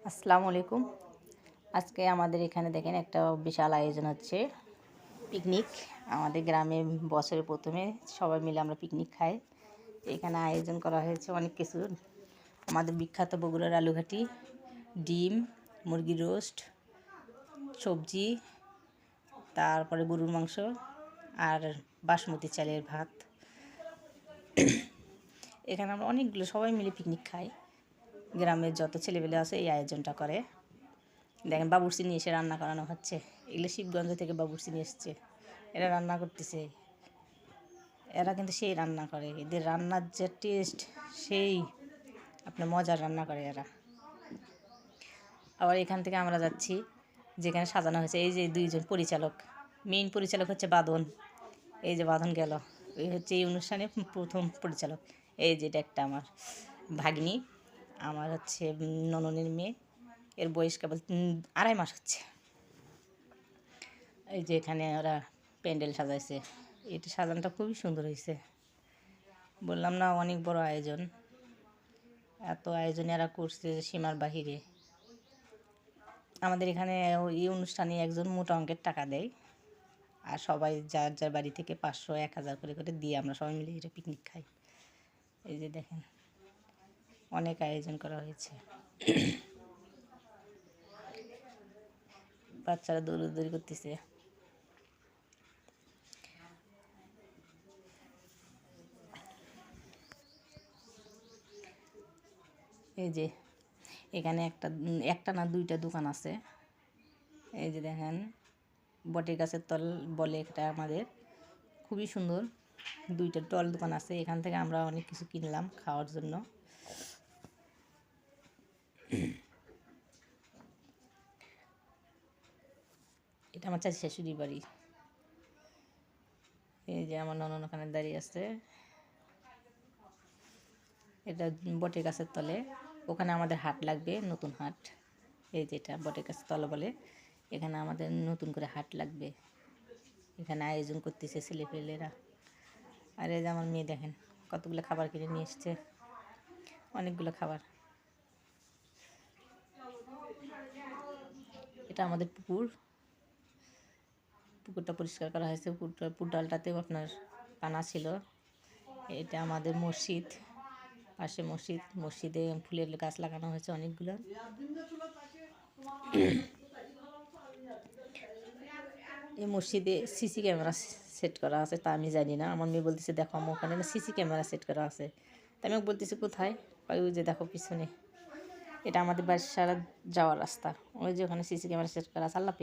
আসসালামু আলাইকুম। আজকে আমাদের এখানে দেখেন একটা বিশাল আয়োজন হচ্ছে পিকনিক। আমাদের গ্রামে বছরের প্রথমে সবাই মিলে আমরা পিকনিক খাই। এখানে আয়োজন করা হয়েছে অনেক কিছু। আমাদের বিখ্যাত বগুড়ার আলুঘাটি, ডিম, মুরগির রোস্ট, সবজি, তারপরে গরুর মাংস আর বাসমতি চালের ভাত। এখানে আমরা অনেকগুলো সবাই মিলে পিকনিক খাই। গ্রামের যত ছেলেপেলে আছে এই আয়োজনটা করে। দেখেন বাবুর্চি নিয়ে এসে রান্না করানো হচ্ছে। এগুলো শিবগঞ্জ থেকে বাবুর্চি নিয়ে এসছে, এরা রান্না করতেছে। এরা কিন্তু সেই রান্না করে, এদের রান্নার যে টেস্ট সেই আপনার মজার রান্না করে এরা। আবার এখান থেকে আমরা যাচ্ছি যেখানে সাজানো হয়েছে। এই যে দুইজন পরিচালক, মেইন পরিচালক হচ্ছে বাঁধন। এই যে বাঁধন গেল, এই হচ্ছে এই অনুষ্ঠানের প্রথম পরিচালক। এই যেটা একটা আমার ভাগ্নি, আমার হচ্ছে নননের মেয়ে। এর বয়স কেবল 2.5 মাস হচ্ছে। এই যে এখানে ওরা প্যান্ডেল সাজাইছে, এটা সাজানোটা খুবই সুন্দর হয়েছে। বললাম না অনেক বড় আয়োজন, এত আয়োজন এরা করছে সীমার বাহিরে। আমাদের এখানে এই অনুষ্ঠানে একজন মোটা অঙ্কের টাকা দেয়, আর সবাই যার যার বাড়ি থেকে 500, 1000 করে করে দিয়ে আমরা সবাই মিলে এটা পিকনিক খাই। এই যে দেখেন অনেক আয়োজন করা হয়েছে। বাচ্চারা দৌড়াদৌড়ি করতেছে। এই যে এখানে একটা না দুইটা দোকান আছে। এই যে দেখেন বটের গাছের তল বলে এটা আমাদের, খুবই সুন্দর। 2টা টল দোকান আছে, এখান থেকে আমরা অনেক কিছু কিনলাম খাওয়ার জন্য। এটা আমার চাচি শাশুড়ির বাড়ি। এই যে আমার ননদ ওখানে দাঁড়িয়ে আছে। এটা বটের গাছের তলে, ওখানে আমাদের হাট লাগবে, নতুন হাট। এই যেটা বটের গাছের তলে বলে, এখানে আমাদের নতুন করে হাট লাগবে। এখানে আয়োজন করতেছে ছেলেপেলেরা। আর এই যে আমার মেয়ে দেখেন কতগুলো খাবার কিনে নিয়ে এসছে, অনেকগুলো খাবার। এটা আমাদের পুকুরটা পরিষ্কার করা হয়েছে। পুকুরটাতেও আপনার পানা ছিল। এটা আমাদের মসজিদ, পাশে মসজিদে ফুলের গাছ লাগানো হয়েছে অনেকগুলো। এই মসজিদে সিসি ক্যামেরা সেট করা আছে, তা আমি জানি না। আমার মেয়ে বলতেছে দেখো আমার ওখানে না সিসি ক্যামেরা সেট করা আছে। তাই আমি বলতেছি কোথায়, ওই যে দেখো পিছনে। এটা আমাদের বাসার যাওয়ার রাস্তা, ওই যে ওখানে সিসি ক্যামেরা সেট করা আছে। আল্লাহ।